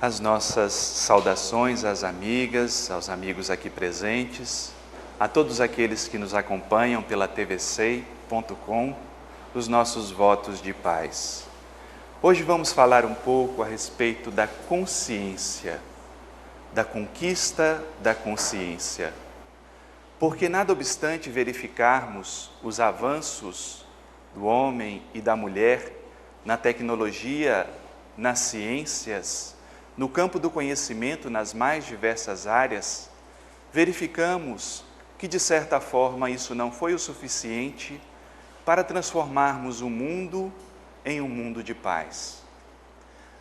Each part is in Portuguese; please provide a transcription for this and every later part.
As nossas saudações às amigas, aos amigos aqui presentes, a todos aqueles que nos acompanham pela tvsei.com, os nossos votos de paz. Hoje vamos falar um pouco a respeito da consciência, da conquista da consciência. Porque nada obstante verificarmos os avanços do homem e da mulher na tecnologia, nas ciências, no campo do conhecimento, nas mais diversas áreas, verificamos que, de certa forma, isso não foi o suficiente para transformarmos o mundo em um mundo de paz.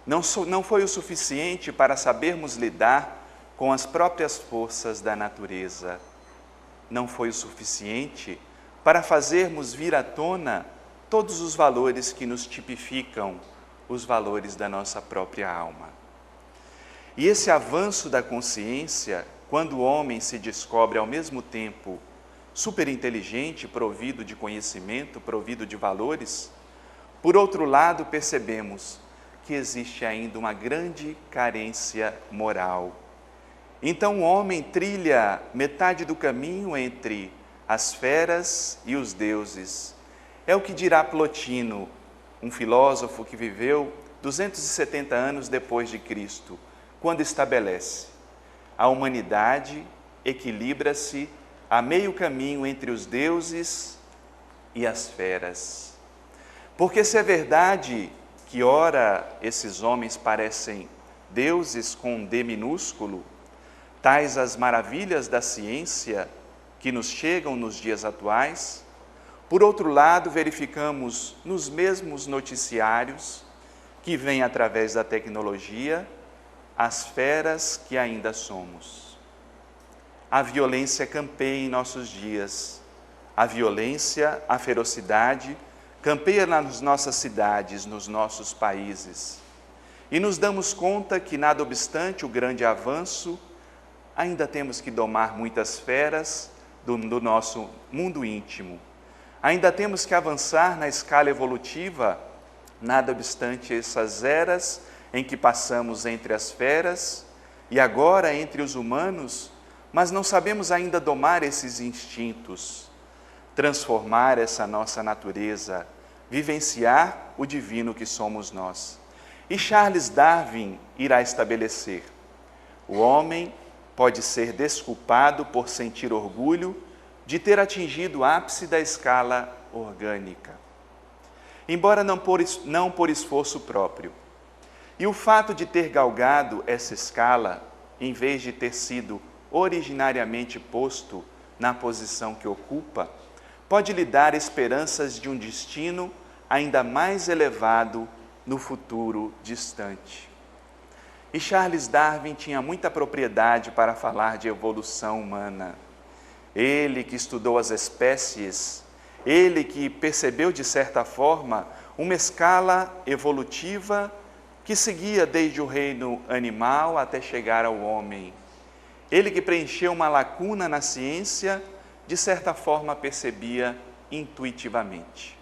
Não foi o suficiente para sabermos lidar com as próprias forças da natureza. Não foi o suficiente para fazermos vir à tona todos os valores que nos tipificam, os valores da nossa própria alma. E esse avanço da consciência, quando o homem se descobre ao mesmo tempo superinteligente, provido de conhecimento, provido de valores, por outro lado percebemos que existe ainda uma grande carência moral. Então o homem trilha metade do caminho entre as feras e os deuses. É o que dirá Plotino, um filósofo que viveu 270 anos depois de Cristo, quando estabelece: a humanidade equilibra-se a meio caminho entre os deuses e as feras. Porque se é verdade que ora esses homens parecem deuses com um D minúsculo, tais as maravilhas da ciência que nos chegam nos dias atuais, por outro lado verificamos nos mesmos noticiários que vêm através da tecnologia as feras que ainda somos. A violência campeia em nossos dias, a violência, a ferocidade campeia nas nossas cidades, nos nossos países. E nos damos conta que, nada obstante o grande avanço, ainda temos que domar muitas feras do nosso mundo íntimo. Ainda temos que avançar na escala evolutiva, nada obstante essas eras em que passamos entre as feras e agora entre os humanos, mas não sabemos ainda domar esses instintos, transformar essa nossa natureza, vivenciar o divino que somos nós. E Charles Darwin irá estabelecer: o homem pode ser desculpado por sentir orgulho de ter atingido o ápice da escala orgânica, embora não por esforço próprio. E o fato de ter galgado essa escala, em vez de ter sido originariamente posto na posição que ocupa, pode lhe dar esperanças de um destino ainda mais elevado no futuro distante. E Charles Darwin tinha muita propriedade para falar de evolução humana. Ele que estudou as espécies, ele que percebeu de certa forma uma escala evolutiva que seguia desde o reino animal até chegar ao homem. Ele que preencheu uma lacuna na ciência, de certa forma percebia intuitivamente: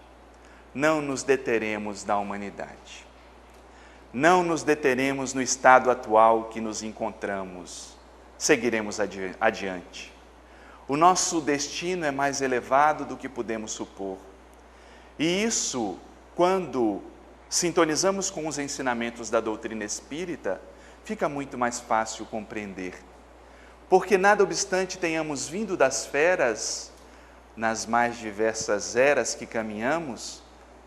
não nos deteremos na humanidade. Não nos deteremos no estado atual que nos encontramos. Seguiremos adiante. O nosso destino é mais elevado do que podemos supor. E isso, quando sintonizamos com os ensinamentos da doutrina espírita, fica muito mais fácil compreender. Porque nada obstante tenhamos vindo das feras, nas mais diversas eras que caminhamos,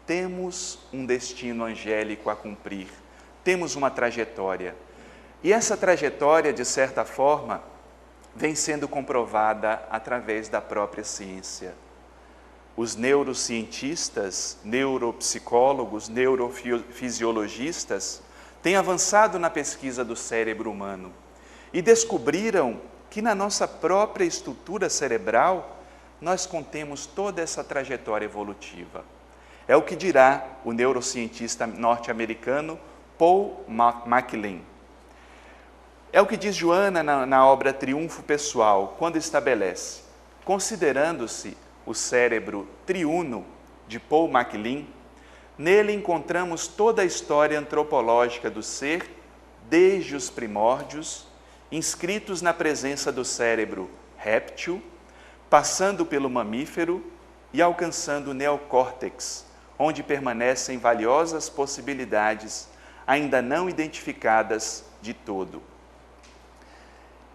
temos um destino angélico a cumprir, temos uma trajetória. E essa trajetória, de certa forma, vem sendo comprovada através da própria ciência. Os neurocientistas, neuropsicólogos, neurofisiologistas têm avançado na pesquisa do cérebro humano e descobriram que na nossa própria estrutura cerebral nós contemos toda essa trajetória evolutiva. É o que dirá o neurocientista norte-americano Paul MacLean. É o que diz Joana na obra Triunfo Pessoal, quando estabelece: considerando-se o cérebro triuno de Paul MacLean, nele encontramos toda a história antropológica do ser desde os primórdios, inscritos na presença do cérebro réptil, passando pelo mamífero e alcançando o neocórtex, onde permanecem valiosas possibilidades ainda não identificadas de todo.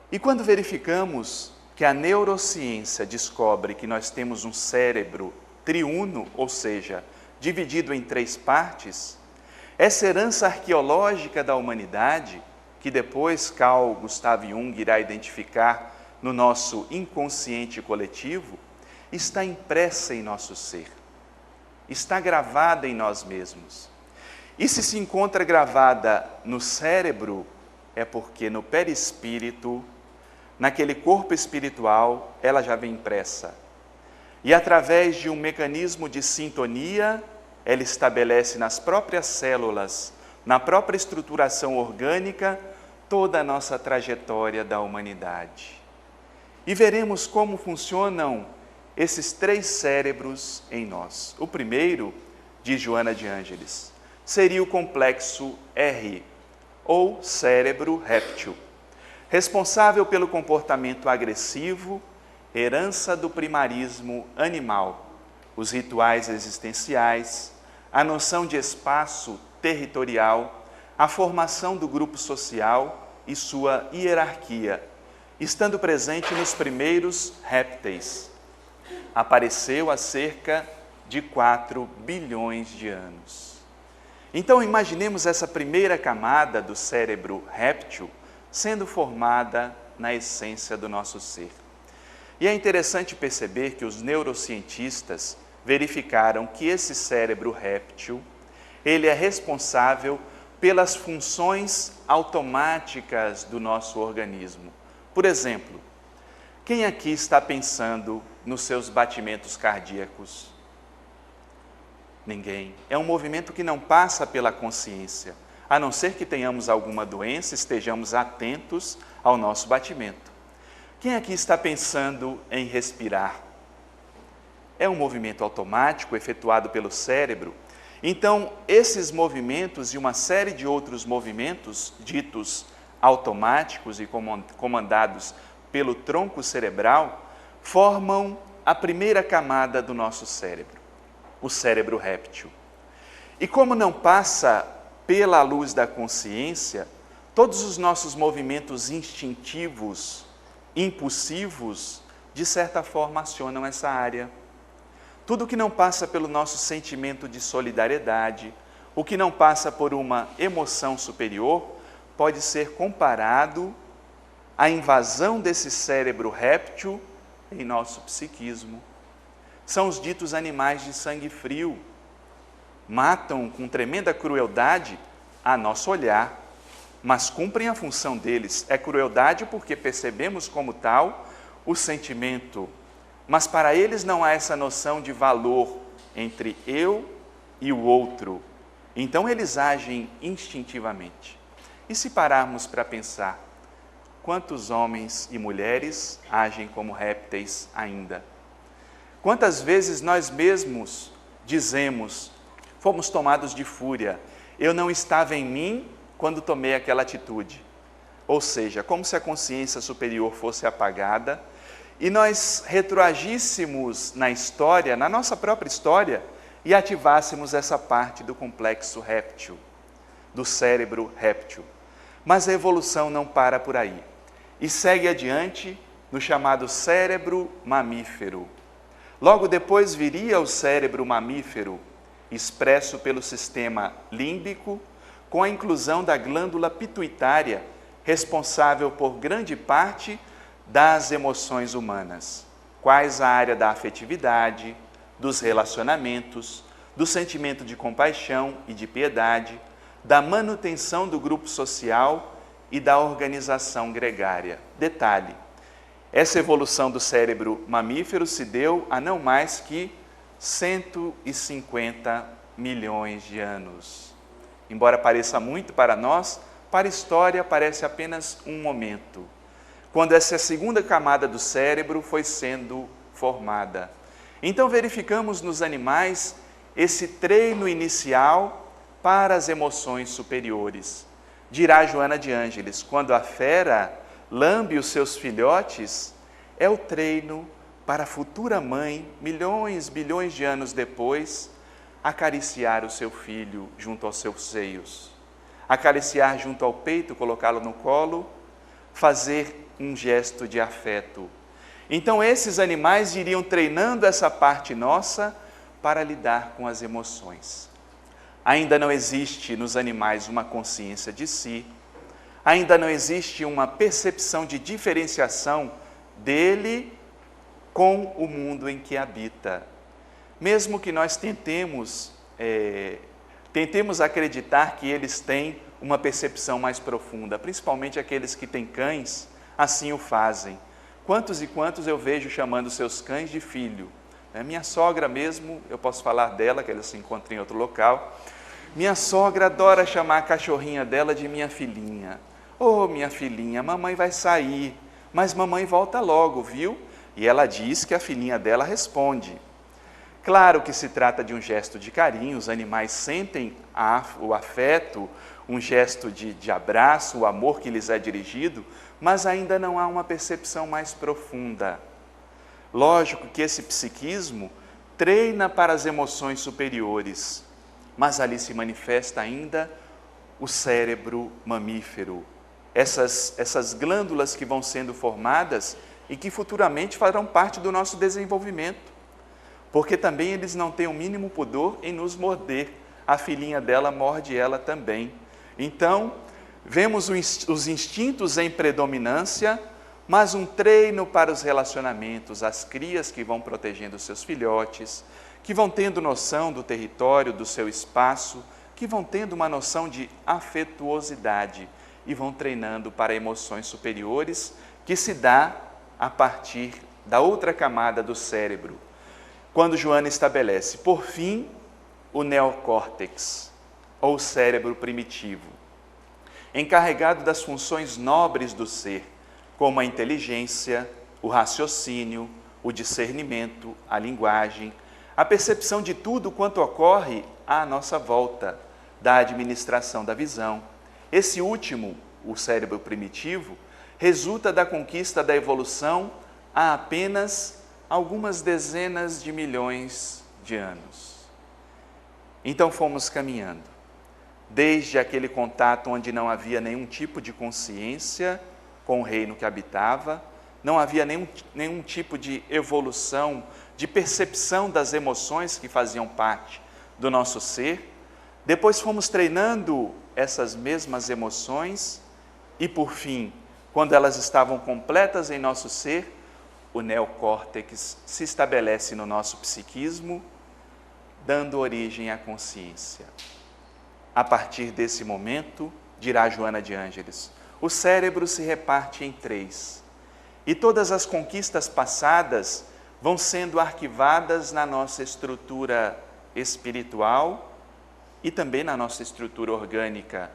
E quando verificamos que a neurociência descobre que nós temos um cérebro triuno, ou seja, dividido em 3 partes, essa herança arqueológica da humanidade, que depois Carl Gustav Jung irá identificar no nosso inconsciente coletivo, está impressa em nosso ser, está gravada em nós mesmos. E se encontra gravada no cérebro, é porque no perispírito, naquele corpo espiritual, ela já vem impressa. E através de um mecanismo de sintonia, ela estabelece nas próprias células, na própria estruturação orgânica, toda a nossa trajetória da humanidade. E veremos como funcionam esses 3 cérebros em nós. O primeiro, diz Joana de Ângeles, seria o complexo R, ou cérebro réptil, responsável pelo comportamento agressivo, herança do primarismo animal, os rituais existenciais, a noção de espaço territorial, a formação do grupo social e sua hierarquia, estando presente nos primeiros répteis. Apareceu há cerca de 4 bilhões de anos. Então imaginemos essa primeira camada do cérebro réptil sendo formada na essência do nosso ser. E é interessante perceber que os neurocientistas verificaram que esse cérebro réptil, ele é responsável pelas funções automáticas do nosso organismo. Por exemplo, quem aqui está pensando nos seus batimentos cardíacos? Ninguém. É um movimento que não passa pela consciência, a não ser que tenhamos alguma doença, estejamos atentos ao nosso batimento. Quem aqui está pensando em respirar? É um movimento automático efetuado pelo cérebro. Então, esses movimentos e uma série de outros movimentos ditos automáticos e comandados pelo tronco cerebral formam a primeira camada do nosso cérebro, o cérebro réptil. E como não passa pela luz da consciência, todos os nossos movimentos instintivos, impulsivos, de certa forma acionam essa área. Tudo que não passa pelo nosso sentimento de solidariedade, o que não passa por uma emoção superior, pode ser comparado à invasão desse cérebro réptil em nosso psiquismo. São os ditos animais de sangue frio. Matam com tremenda crueldade a nosso olhar, mas cumprem a função deles. É crueldade porque percebemos como tal o sentimento, mas para eles não há essa noção de valor entre eu e o outro. Então eles agem instintivamente. E se pararmos para pensar, quantos homens e mulheres agem como répteis ainda? Quantas vezes nós mesmos dizemos, fomos tomados de fúria, eu não estava em mim quando tomei aquela atitude. Ou seja, como se a consciência superior fosse apagada e nós retroagíssemos na história, na nossa própria história, e ativássemos essa parte do complexo réptil, do cérebro réptil. Mas a evolução não para por aí e segue adiante no chamado cérebro mamífero. Logo depois viria o cérebro mamífero, expresso pelo sistema límbico, com a inclusão da glândula pituitária, responsável por grande parte das emoções humanas, quais a área da afetividade, dos relacionamentos, do sentimento de compaixão e de piedade, da manutenção do grupo social e da organização gregária. Detalhe, essa evolução do cérebro mamífero se deu há não mais que 150 milhões de anos. Embora pareça muito para nós, para a história parece apenas um momento, quando essa segunda camada do cérebro foi sendo formada. Então verificamos nos animais esse treino inicial para as emoções superiores. Dirá Joana de Ângeles: quando a fera lambe os seus filhotes, é o treino para a futura mãe, milhões, bilhões de anos depois, acariciar o seu filho junto aos seus seios, acariciar junto ao peito, colocá-lo no colo, fazer um gesto de afeto. Então esses animais iriam treinando essa parte nossa para lidar com as emoções. Ainda não existe nos animais uma consciência de si, ainda não existe uma percepção de diferenciação dele com o mundo em que habita. Mesmo que nós tentemos acreditar que eles têm uma percepção mais profunda, principalmente aqueles que têm cães, assim o fazem. Quantos e quantos eu vejo chamando seus cães de filho? Minha sogra mesmo, eu posso falar dela, que ela se encontra em outro local. Minha sogra adora chamar a cachorrinha dela de minha filhinha. Oh, minha filhinha, mamãe vai sair, mas mamãe volta logo, viu? E ela diz que a filhinha dela responde. Claro que se trata de um gesto de carinho, os animais sentem o afeto, um gesto de abraço, o amor que lhes é dirigido, mas ainda não há uma percepção mais profunda. Lógico que esse psiquismo treina para as emoções superiores, mas ali se manifesta ainda o cérebro mamífero, essas glândulas que vão sendo formadas e que futuramente farão parte do nosso desenvolvimento, porque também eles não têm o mínimo pudor em nos morder, a filhinha dela morde ela também. Então, vemos os instintos em predominância, mas um treino para os relacionamentos, as crias que vão protegendo seus filhotes, que vão tendo noção do território, do seu espaço, que vão tendo uma noção de afetuosidade e vão treinando para emoções superiores, que se dá a partir da outra camada do cérebro. Quando Joana estabelece, por fim, o neocórtex, ou cérebro primitivo, encarregado das funções nobres do ser, como a inteligência, o raciocínio, o discernimento, a linguagem, a percepção de tudo quanto ocorre à nossa volta, da administração da visão. Esse último, o cérebro primitivo, resulta da conquista da evolução há apenas algumas dezenas de milhões de anos. Então fomos caminhando, desde aquele contato onde não havia nenhum tipo de consciência com o reino que habitava, não havia nenhum tipo de evolução, de percepção das emoções que faziam parte do nosso ser. Depois fomos treinando essas mesmas emoções e, por fim, quando elas estavam completas em nosso ser, o neocórtex se estabelece no nosso psiquismo, dando origem à consciência. A partir desse momento, dirá Joana de Ângeles, o cérebro se reparte em 3, e todas as conquistas passadas vão sendo arquivadas na nossa estrutura espiritual e também na nossa estrutura orgânica,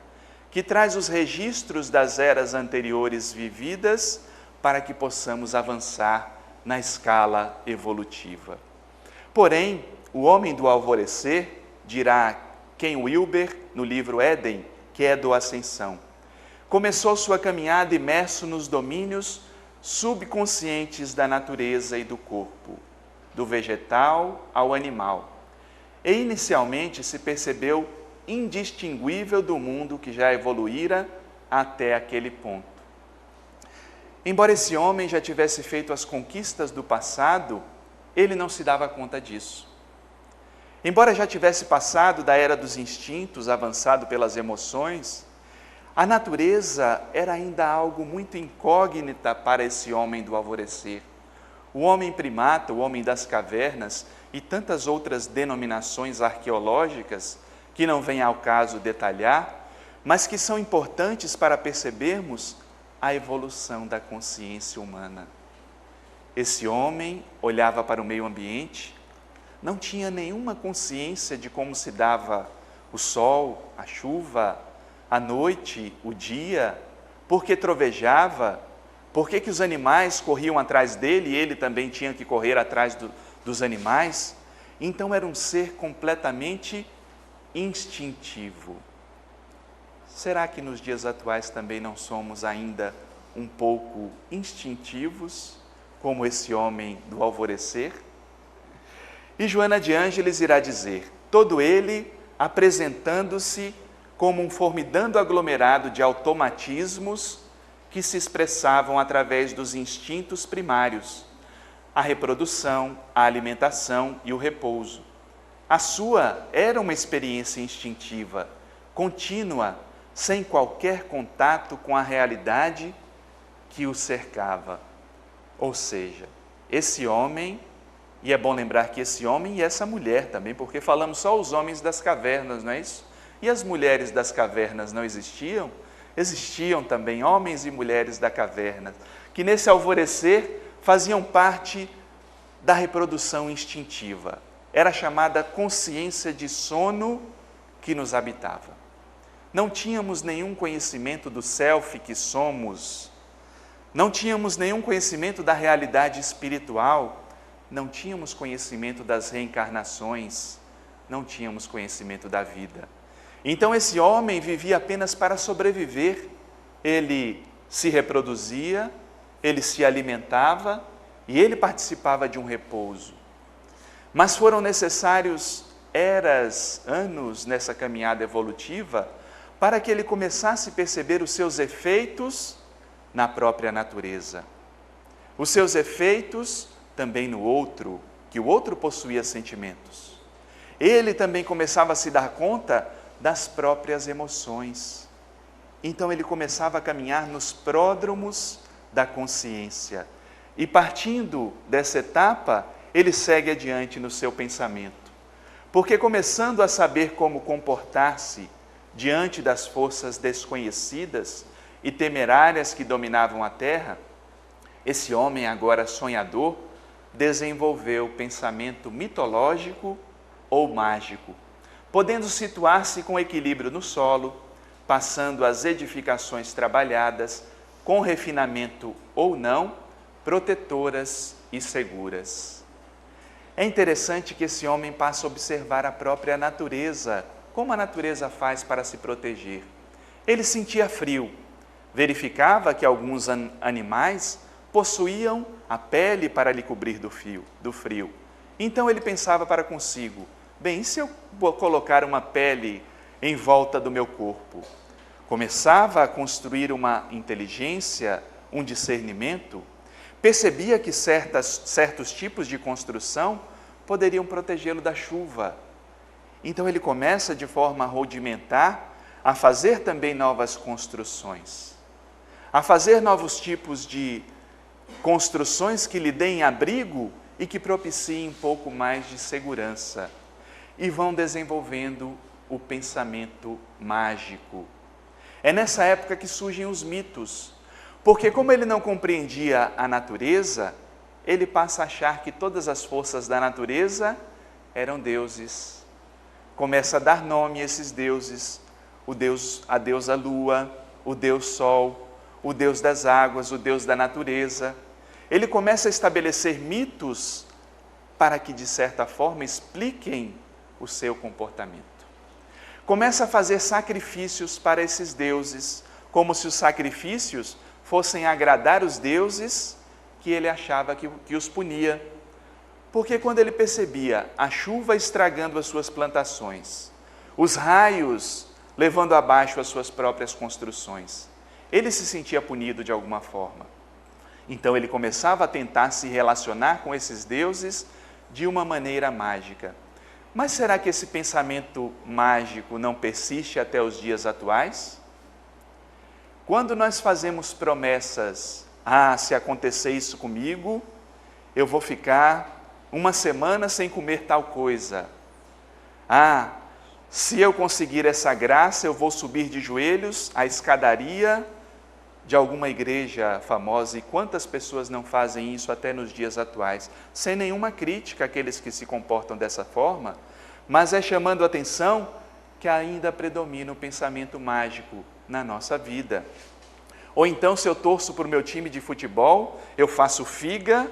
que traz os registros das eras anteriores vividas para que possamos avançar na escala evolutiva. Porém, o homem do alvorecer, dirá Ken Wilber no livro Éden, que é do Ascensão, começou sua caminhada imerso nos domínios subconscientes da natureza e do corpo, do vegetal ao animal, e inicialmente se percebeu indistinguível do mundo que já evoluíra até aquele ponto. Embora esse homem já tivesse feito as conquistas do passado, ele não se dava conta disso. Embora já tivesse passado da era dos instintos, avançado pelas emoções, a natureza era ainda algo muito incógnita para esse homem do alvorecer. O homem primata, o homem das cavernas e tantas outras denominações arqueológicas que não vem ao caso detalhar, mas que são importantes para percebermos a evolução da consciência humana. Esse homem olhava para o meio ambiente, não tinha nenhuma consciência de como se dava o sol, a chuva, a noite, o dia, por que trovejava, por que os animais corriam atrás dele e ele também tinha que correr atrás dos animais. Então era um ser completamente instintivo. será que nos dias atuais também não somos ainda um pouco instintivos, como esse homem do alvorecer? E Joana de Ângeles irá dizer: todo ele apresentando-se como um formidando aglomerado de automatismos que se expressavam através dos instintos primários, a reprodução, a alimentação e o repouso. A sua era uma experiência instintiva, contínua, sem qualquer contato com a realidade que o cercava. Ou seja, esse homem, e é bom lembrar que esse homem e essa mulher também, porque falamos só os homens das cavernas, não é isso? E as mulheres das cavernas não existiam? Existiam também homens e mulheres da caverna, que nesse alvorecer faziam parte da reprodução instintiva. Era chamada consciência de sono que nos habitava. Não tínhamos nenhum conhecimento do self que somos, não tínhamos nenhum conhecimento da realidade espiritual, não tínhamos conhecimento das reencarnações, não tínhamos conhecimento da vida. Então esse homem vivia apenas para sobreviver. Ele se reproduzia, ele se alimentava e ele participava de um repouso. Mas foram necessários eras, anos nessa caminhada evolutiva para que ele começasse a perceber os seus efeitos na própria natureza. Os seus efeitos também no outro, que o outro possuía sentimentos. Ele também começava a se dar conta das próprias emoções. Então ele começava a caminhar nos pródromos da consciência. E partindo dessa etapa, ele segue adiante no seu pensamento. Porque começando a saber como comportar-se diante das forças desconhecidas e temerárias que dominavam a terra, esse homem agora sonhador desenvolveu pensamento mitológico ou mágico, podendo situar-se com equilíbrio no solo, passando as edificações trabalhadas, com refinamento ou não, protetoras e seguras. É interessante que esse homem passa a observar a própria natureza, como a natureza faz para se proteger. Ele sentia frio, verificava que alguns animais possuíam a pele para lhe cobrir do frio. Então ele pensava para consigo: bem, e se eu colocar uma pele em volta do meu corpo? Começava a construir uma inteligência, um discernimento, percebia que certos tipos de construção poderiam protegê-lo da chuva. Então ele começa de forma rudimentar a fazer também novas construções, a fazer novos tipos de construções que lhe deem abrigo e que propiciem um pouco mais de segurança. E vão desenvolvendo o pensamento mágico. É nessa época que surgem os mitos, porque como ele não compreendia a natureza, ele passa a achar que todas as forças da natureza eram deuses. Começa a dar nome a esses deuses, a deusa lua, o deus sol, o deus das águas, o deus da natureza. Ele começa a estabelecer mitos para que, de certa forma, expliquem o seu comportamento. Começa a fazer sacrifícios para esses deuses, como se os sacrifícios fossem agradar os deuses que ele achava que os punia. Porque quando ele percebia a chuva estragando as suas plantações, os raios levando abaixo as suas próprias construções, ele se sentia punido de alguma forma. Então ele começava a tentar se relacionar com esses deuses de uma maneira mágica. Mas será que esse pensamento mágico não persiste até os dias atuais? Quando nós fazemos promessas, se acontecer isso comigo, eu vou ficar uma semana sem comer tal coisa. Se eu conseguir essa graça, eu vou subir de joelhos a escadaria de alguma igreja famosa. E quantas pessoas não fazem isso até nos dias atuais? Sem nenhuma crítica àqueles que se comportam dessa forma, mas é chamando a atenção que ainda predomina o pensamento mágico na nossa vida. Ou então, se eu torço para o meu time de futebol, eu faço figa,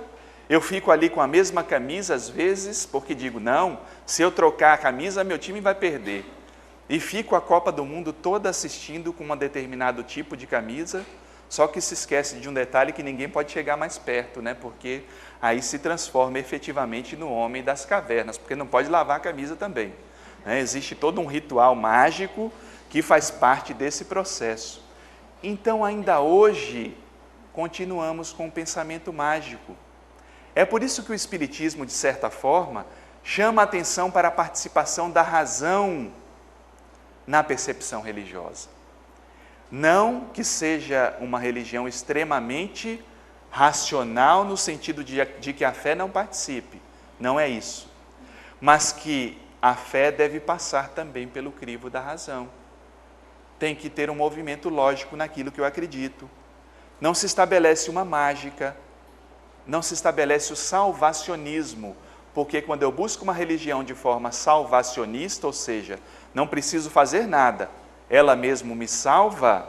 eu fico ali com a mesma camisa às vezes, porque digo, não, se eu trocar a camisa, meu time vai perder. e fico a Copa do Mundo toda assistindo com um determinado tipo de camisa, só que se esquece de um detalhe que ninguém pode chegar mais perto, né? Porque aí se transforma efetivamente no homem das cavernas, porque não pode lavar a camisa também, né? Existe todo um ritual mágico que faz parte desse processo. Então, ainda hoje, continuamos com o pensamento mágico. É por isso que o Espiritismo, de certa forma, chama a atenção para a participação da razão na percepção religiosa. Não que seja uma religião extremamente racional no sentido de que a fé não participe, não é isso. Mas que a fé deve passar também pelo crivo da razão. Tem que ter um movimento lógico naquilo que eu acredito. Não se estabelece uma mágica, não se estabelece o salvacionismo, porque quando eu busco uma religião de forma salvacionista, ou seja, não preciso fazer nada, ela mesmo me salva,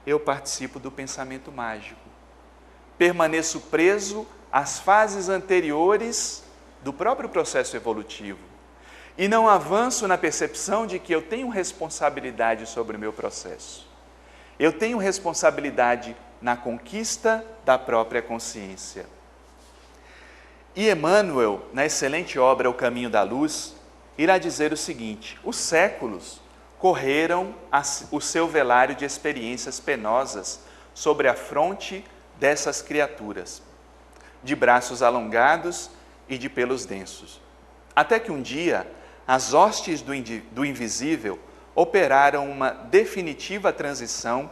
eu participo do pensamento mágico. Permaneço preso às fases anteriores do próprio processo evolutivo e não avanço na percepção de que eu tenho responsabilidade sobre o meu processo. Eu tenho responsabilidade na conquista da própria consciência. E Emmanuel, na excelente obra O Caminho da Luz, irá dizer o seguinte: os séculos correram o seu velário de experiências penosas sobre a fronte dessas criaturas, de braços alongados e de pelos densos. Até que um dia, as hostes do invisível operaram uma definitiva transição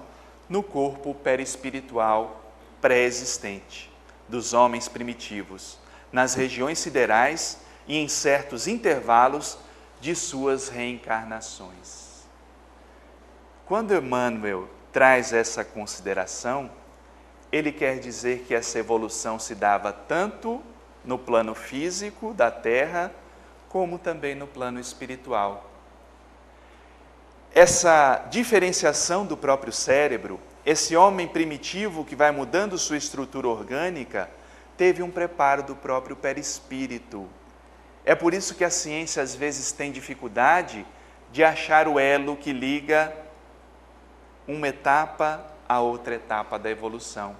no corpo perispiritual pré-existente dos homens primitivos, nas regiões siderais e em certos intervalos de suas reencarnações. Quando Emmanuel traz essa consideração, ele quer dizer que essa evolução se dava tanto no plano físico da Terra, como também no plano espiritual. Essa diferenciação do próprio cérebro, esse homem primitivo que vai mudando sua estrutura orgânica, teve um preparo do próprio perispírito. É por isso que a ciência às vezes tem dificuldade de achar o elo que liga uma etapa a outra etapa da evolução,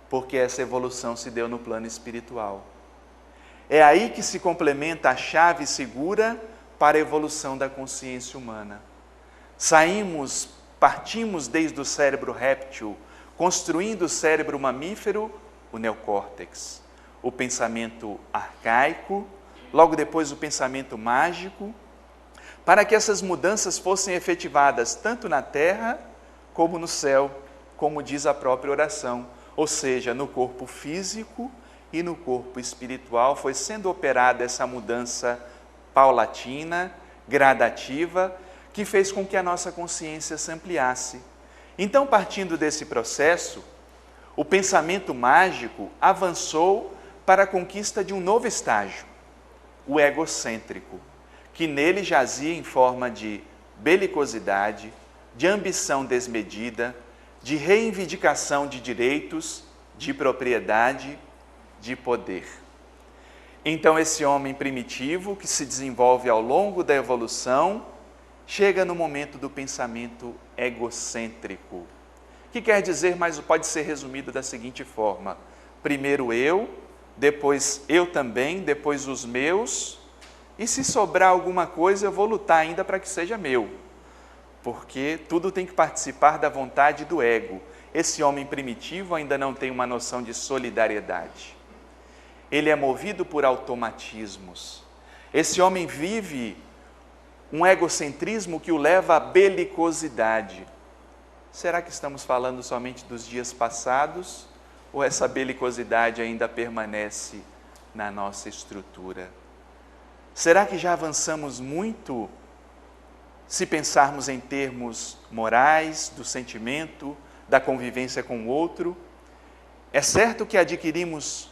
porque essa evolução se deu no plano espiritual. É aí que se complementa a chave segura para a evolução da consciência humana. Partimos desde o cérebro réptil, construindo o cérebro mamífero, o neocórtex, o pensamento arcaico, logo depois o pensamento mágico, para que essas mudanças fossem efetivadas tanto na terra como no céu, como diz a própria oração, ou seja, no corpo físico e no corpo espiritual foi sendo operada essa mudança paulatina, gradativa, que fez com que a nossa consciência se ampliasse. Então, partindo desse processo, o pensamento mágico avançou para a conquista de um novo estágio, o egocêntrico, que nele jazia em forma de belicosidade, de ambição desmedida, de reivindicação de direitos, de propriedade, de poder. Então, esse homem primitivo, que se desenvolve ao longo da evolução, chega no momento do pensamento egocêntrico, que quer dizer, mas pode ser resumido da seguinte forma: primeiro eu, depois eu também, depois os meus, e se sobrar alguma coisa eu vou lutar ainda para que seja meu, porque tudo tem que participar da vontade do ego. Esse homem primitivo ainda não tem uma noção de solidariedade. Ele é movido por automatismos. Esse homem vive um egocentrismo que o leva à belicosidade. Será que estamos falando somente dos dias passados? Ou essa belicosidade ainda permanece na nossa estrutura? Será que já avançamos muito se pensarmos em termos morais, do sentimento, da convivência com o outro? É certo que adquirimos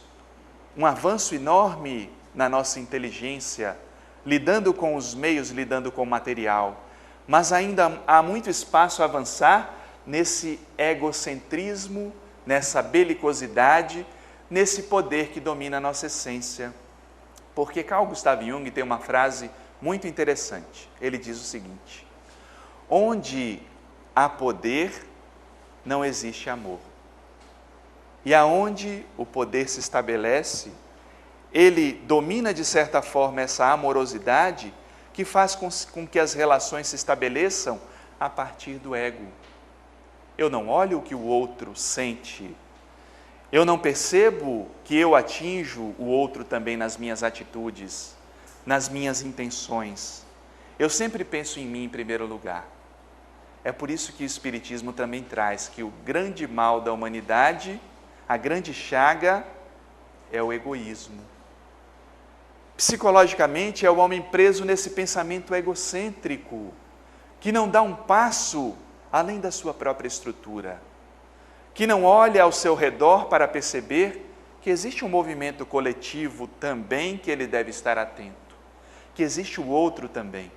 um avanço enorme na nossa inteligência, lidando com os meios, lidando com o material, mas ainda há muito espaço a avançar nesse egocentrismo, nessa belicosidade, nesse poder que domina a nossa essência. Porque Carl Gustav Jung tem uma frase muito interessante. Ele diz o seguinte: onde há poder, não existe amor. E aonde o poder se estabelece, ele domina de certa forma essa amorosidade que faz com que as relações se estabeleçam a partir do ego. Eu não olho o que o outro sente, eu não percebo que eu atinjo o outro também nas minhas atitudes, nas minhas intenções. Eu sempre penso em mim em primeiro lugar. É por isso que o Espiritismo também traz que o grande mal da humanidade, a grande chaga, é o egoísmo. Psicologicamente, é o homem preso nesse pensamento egocêntrico, que não dá um passo além da sua própria estrutura, que não olha ao seu redor para perceber que existe um movimento coletivo também que ele deve estar atento, que existe o outro também.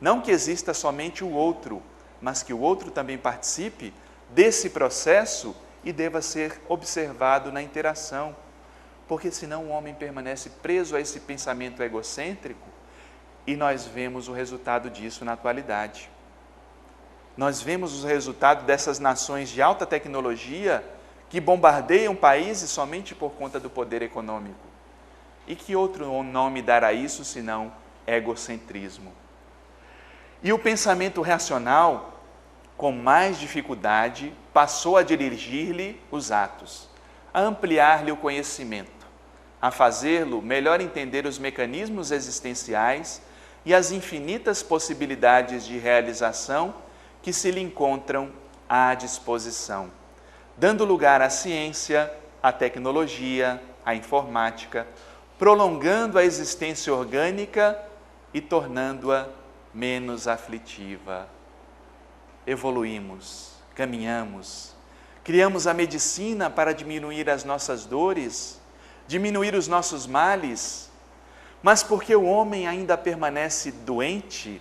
Não que exista somente o outro, mas que o outro também participe desse processo e deva ser observado na interação. Porque senão o homem permanece preso a esse pensamento egocêntrico e nós vemos o resultado disso na atualidade. Nós vemos o resultado dessas nações de alta tecnologia que bombardeiam países somente por conta do poder econômico. E que outro nome dar a isso senão egocentrismo? E o pensamento racional, com mais dificuldade, passou a dirigir-lhe os atos, a ampliar-lhe o conhecimento, a fazê-lo melhor entender os mecanismos existenciais e as infinitas possibilidades de realização que se lhe encontram à disposição, dando lugar à ciência, à tecnologia, à informática, prolongando a existência orgânica e tornando-a menos aflitiva. Evoluímos, caminhamos, criamos a medicina para diminuir as nossas dores, diminuir os nossos males, mas porque o homem ainda permanece doente,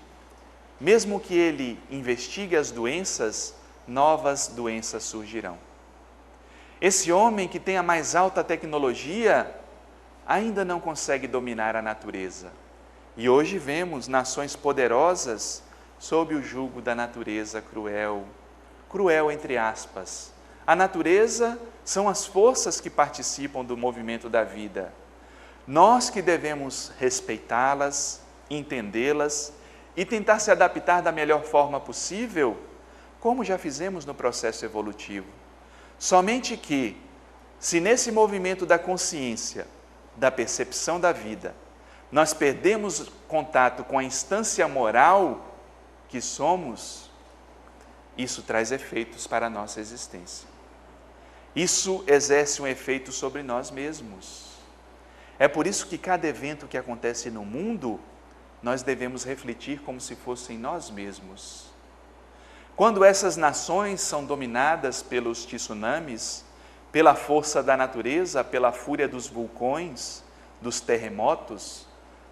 mesmo que ele investigue as doenças, novas doenças surgirão. Esse homem que tem a mais alta tecnologia ainda não consegue dominar a natureza. E hoje vemos nações poderosas sob o jugo da natureza cruel. Cruel entre aspas. A natureza são as forças que participam do movimento da vida. Nós que devemos respeitá-las, entendê-las e tentar se adaptar da melhor forma possível, como já fizemos no processo evolutivo. Somente que, se nesse movimento da consciência, da percepção da vida, nós perdemos contato com a instância moral que somos, isso traz efeitos para a nossa existência. Isso exerce um efeito sobre nós mesmos. É por isso que cada evento que acontece no mundo, nós devemos refletir como se fossem nós mesmos. Quando essas nações são dominadas pelos tsunamis, pela força da natureza, pela fúria dos vulcões, dos terremotos,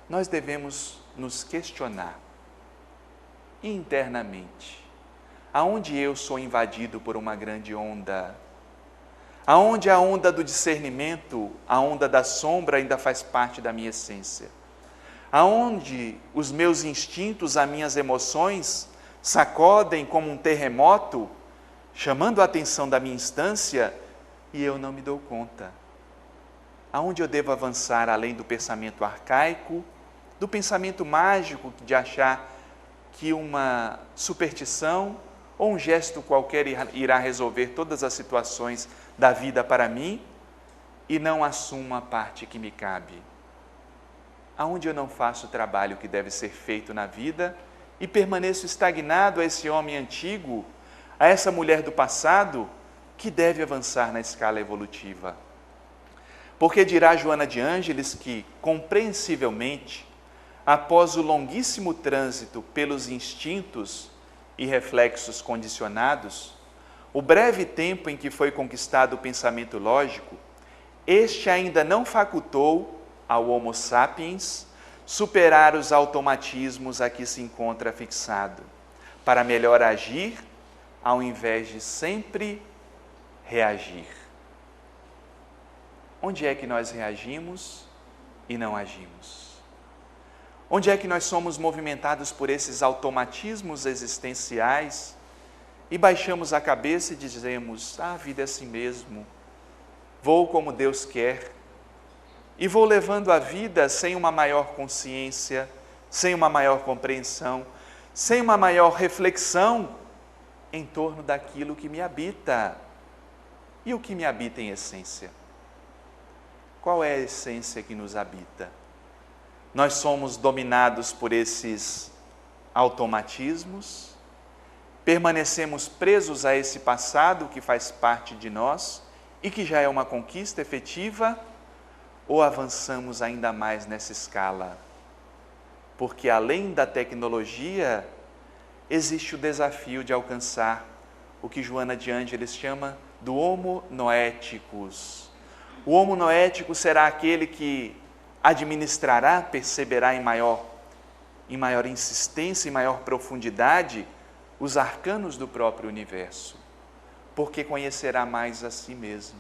nós devemos nos questionar internamente. Aonde eu sou invadido por uma grande onda? Aonde a onda do discernimento, a onda da sombra ainda faz parte da minha essência? Aonde os meus instintos, as minhas emoções sacodem como um terremoto, chamando a atenção da minha instância e eu não me dou conta? Aonde eu devo avançar além do pensamento arcaico, do pensamento mágico de achar que uma superstição ou um gesto qualquer irá resolver todas as situações da vida para mim e não assumo a parte que me cabe? Aonde eu não faço o trabalho que deve ser feito na vida e permaneço estagnado a esse homem antigo, a essa mulher do passado que deve avançar na escala evolutiva? Porque dirá Joana de Ângeles que, compreensivelmente, após o longuíssimo trânsito pelos instintos e reflexos condicionados, o breve tempo em que foi conquistado o pensamento lógico, este ainda não facultou ao Homo sapiens superar os automatismos a que se encontra fixado, para melhor agir, ao invés de sempre reagir. Onde é que nós reagimos? e não agimos? Onde é que nós somos movimentados por esses automatismos existenciais e baixamos a cabeça e dizemos: a vida é assim mesmo, vou como Deus quer, e vou levando a vida sem uma maior consciência, sem uma maior compreensão, sem uma maior reflexão em torno daquilo que me habita. E o que me habita em essência? Qual é a essência que nos habita? Nós somos dominados por esses automatismos, permanecemos presos a esse passado que faz parte de nós e que já é uma conquista efetiva, ou avançamos ainda mais nessa escala? Porque além da tecnologia, existe o desafio de alcançar o que Joana de Ângeles chama do Homo Noeticus. O Homo Noeticus será aquele que administrará, perceberá em maior insistência, em maior profundidade, os arcanos do próprio universo, porque conhecerá mais a si mesmo.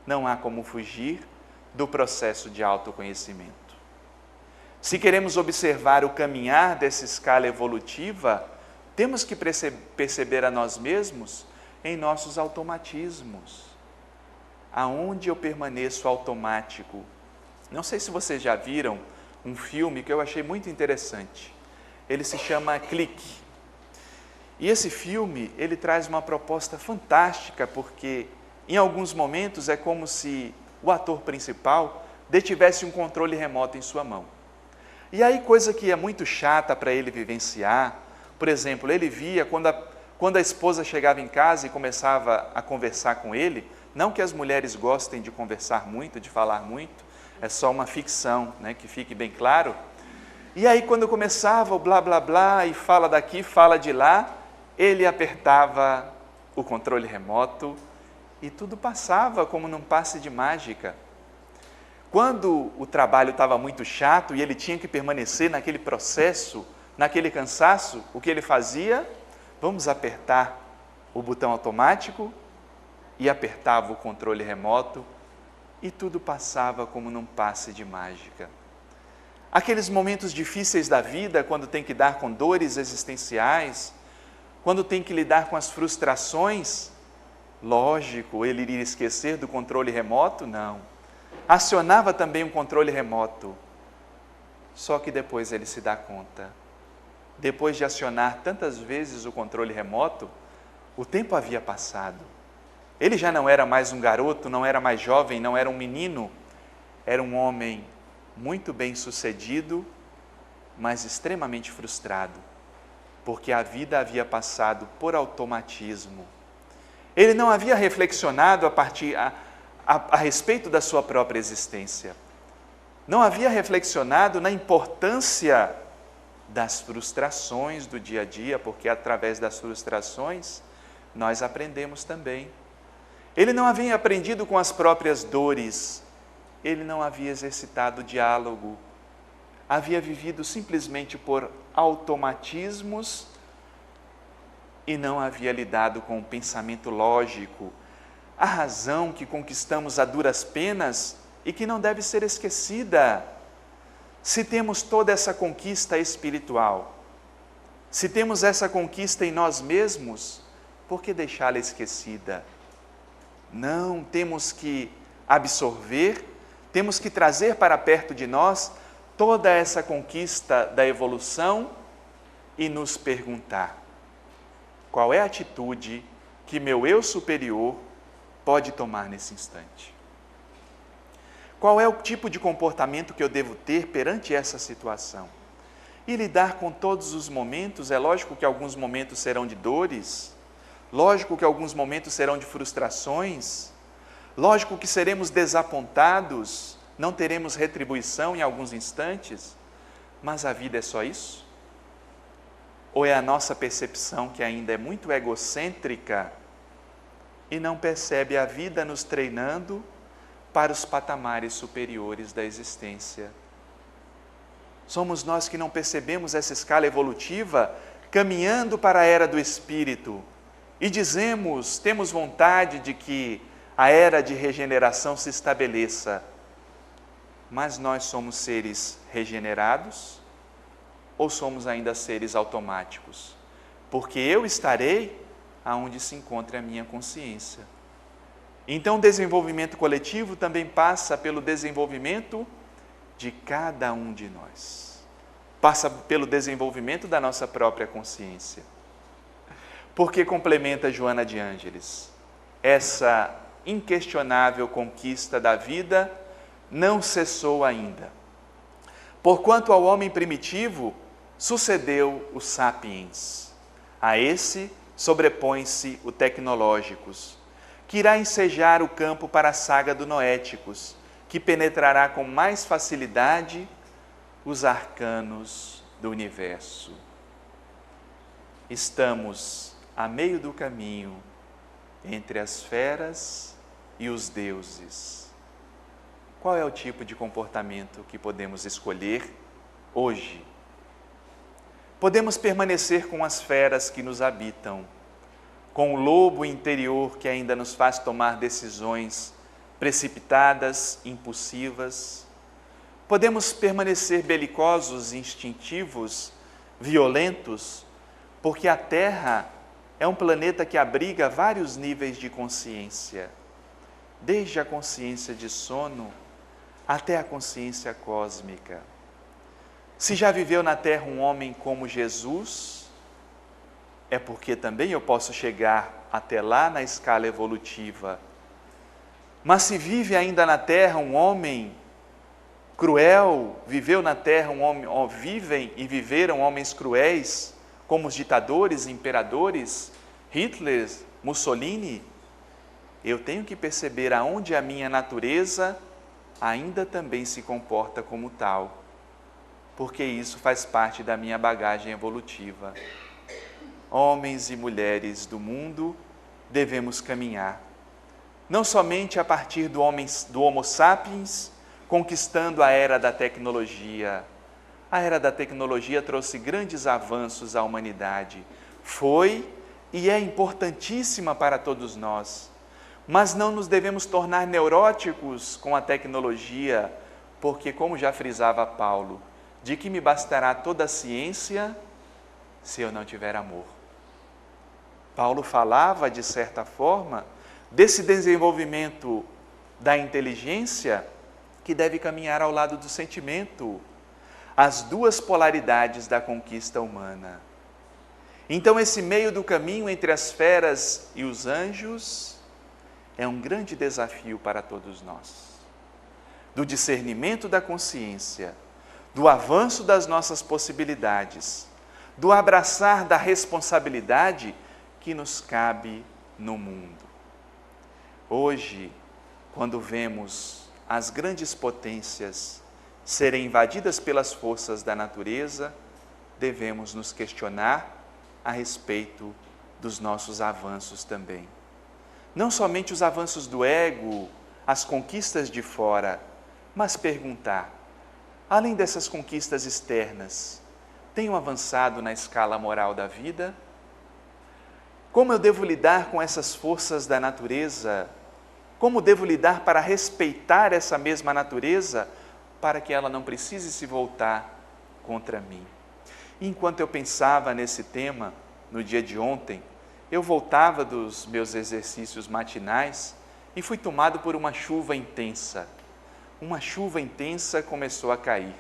Não há como fugir do processo de autoconhecimento. Se queremos observar o caminhar dessa escala evolutiva, temos que perceber a nós mesmos em nossos automatismos. Aonde eu permaneço automático? Não sei se vocês já viram um filme que eu achei muito interessante. Ele se chama Clique. E esse filme, ele traz uma proposta fantástica, porque em alguns momentos é como se o ator principal detivesse um controle remoto em sua mão. E aí, coisa que é muito chata para ele vivenciar, por exemplo, ele via quando a esposa chegava em casa e começava a conversar com ele, não que as mulheres gostem de conversar muito, de falar muito, é só uma ficção, né, que fique bem claro. E aí, quando começava o blá blá blá, e fala daqui, fala de lá, ele apertava o controle remoto e tudo passava como num passe de mágica. Quando o trabalho estava muito chato e ele tinha que permanecer naquele processo, naquele cansaço, o que ele fazia? Vamos apertar o botão automático, e apertava o controle remoto e tudo passava como num passe de mágica. Aqueles momentos difíceis da vida, quando tem que dar com dores existenciais, quando tem que lidar com as frustrações, lógico, ele iria esquecer do controle remoto? Não. Acionava também um controle remoto, só que depois ele se dá conta. Depois de acionar tantas vezes o controle remoto, o tempo havia passado. Ele já não era mais um garoto, não era mais jovem, não era um menino, era um homem muito bem-sucedido, mas extremamente frustrado, porque a vida havia passado por automatismo. Ele não havia reflexionado a respeito da sua própria existência. Não havia reflexionado na importância das frustrações do dia a dia, porque através das frustrações nós aprendemos também. Ele não havia aprendido com as próprias dores, ele não havia exercitado o diálogo, havia vivido simplesmente por automatismos e não havia lidado com o pensamento lógico, a razão que conquistamos a duras penas e que não deve ser esquecida. Se temos toda essa conquista espiritual, se temos essa conquista em nós mesmos, por que deixá-la esquecida? Não, temos que absorver, temos que trazer para perto de nós toda essa conquista da evolução e nos perguntar: qual é a atitude que meu eu superior pode tomar nesse instante? Qual é o tipo de comportamento que eu devo ter perante essa situação? E lidar com todos os momentos, é lógico que alguns momentos serão de dores, lógico que alguns momentos serão de frustrações, lógico que seremos desapontados, não teremos retribuição em alguns instantes, mas a vida é só isso? Ou é a nossa percepção que ainda é muito egocêntrica e não percebe a vida nos treinando para os patamares superiores da existência? Somos nós que não percebemos essa escala evolutiva caminhando para a era do Espírito e temos vontade de que a era de regeneração se estabeleça. Mas nós somos seres regenerados ou somos ainda seres automáticos? Porque eu estarei aonde se encontra a minha consciência. Então, o desenvolvimento coletivo também passa pelo desenvolvimento de cada um de nós. Passa pelo desenvolvimento da nossa própria consciência. Porque complementa Joana de Ângeles, essa inquestionável conquista da vida não cessou ainda. Porquanto ao homem primitivo sucedeu o sapiens. A esse sobrepõe-se o tecnológicos, que irá ensejar o campo para a saga do noéticos, que penetrará com mais facilidade os arcanos do universo. Estamos a meio do caminho entre as feras e os deuses. Qual é o tipo de comportamento que podemos escolher hoje? Podemos permanecer com as feras que nos habitam, com o lobo interior que ainda nos faz tomar decisões precipitadas, impulsivas. Podemos permanecer belicosos, instintivos, violentos, porque a Terra é um planeta que abriga vários níveis de consciência, desde a consciência de sono até a consciência cósmica. Se já viveu na Terra um homem como Jesus, é porque também eu posso chegar até lá na escala evolutiva. Mas se vive ainda na Terra um homem cruel, viveu na Terra um homem, vivem e viveram homens cruéis, como os ditadores, imperadores, Hitler, Mussolini, eu tenho que perceber aonde a minha natureza ainda também se comporta como tal, porque isso faz parte da minha bagagem evolutiva. Homens e mulheres do mundo, devemos caminhar, não somente a partir do Homo sapiens, conquistando a era da tecnologia. A era da tecnologia trouxe grandes avanços à humanidade, foi e é importantíssima para todos nós, mas não nos devemos tornar neuróticos com a tecnologia, porque, como já frisava Paulo, de que me bastará toda a ciência se eu não tiver amor? Paulo falava, de certa forma, desse desenvolvimento da inteligência que deve caminhar ao lado do sentimento, as duas polaridades da conquista humana. Então, esse meio do caminho entre as feras e os anjos é um grande desafio para todos nós. Do discernimento da consciência, do avanço das nossas possibilidades, do abraçar da responsabilidade que nos cabe no mundo. Hoje, quando vemos as grandes potências serem invadidas pelas forças da natureza, devemos nos questionar a respeito dos nossos avanços também. Não somente os avanços do ego, as conquistas de fora, mas perguntar, além dessas conquistas externas, tenho avançado na escala moral da vida? Como eu devo lidar com essas forças da natureza? Como devo lidar para respeitar essa mesma natureza, para que ela não precise se voltar contra mim? Enquanto eu pensava nesse tema, no dia de ontem, eu voltava dos meus exercícios matinais e fui tomado por uma chuva intensa. Uma chuva intensa começou a cair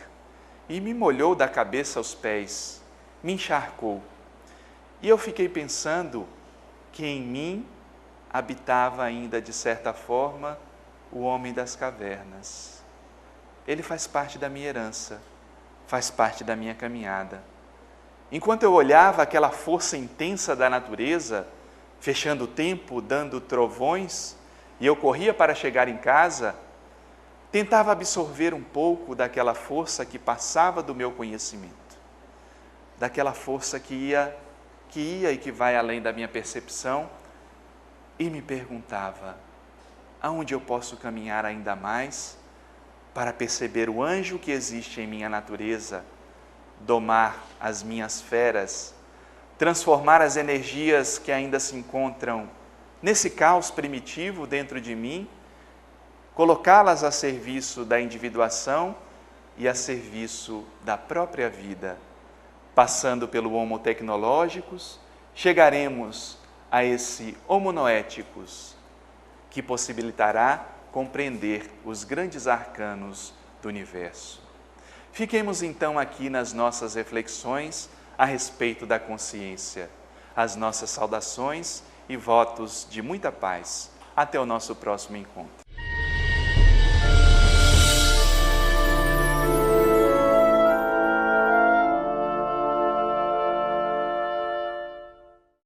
e me molhou da cabeça aos pés, me encharcou. E eu fiquei pensando que em mim habitava ainda, de certa forma, o homem das cavernas. Ele faz parte da minha herança, faz parte da minha caminhada. Enquanto eu olhava aquela força intensa da natureza, fechando o tempo, dando trovões, e eu corria para chegar em casa, tentava absorver um pouco daquela força que passava do meu conhecimento, daquela força que ia e que vai além da minha percepção, e me perguntava, aonde eu posso caminhar ainda mais para perceber o anjo que existe em minha natureza, domar as minhas feras, transformar as energias que ainda se encontram nesse caos primitivo dentro de mim, colocá-las a serviço da individuação e a serviço da própria vida. Passando pelo Homo Tecnológicos, chegaremos a esse Homo Noéticos, que possibilitará compreender os grandes arcanos do universo. Fiquemos então aqui nas nossas reflexões a respeito da consciência. As nossas saudações e votos de muita paz. Até o nosso próximo encontro.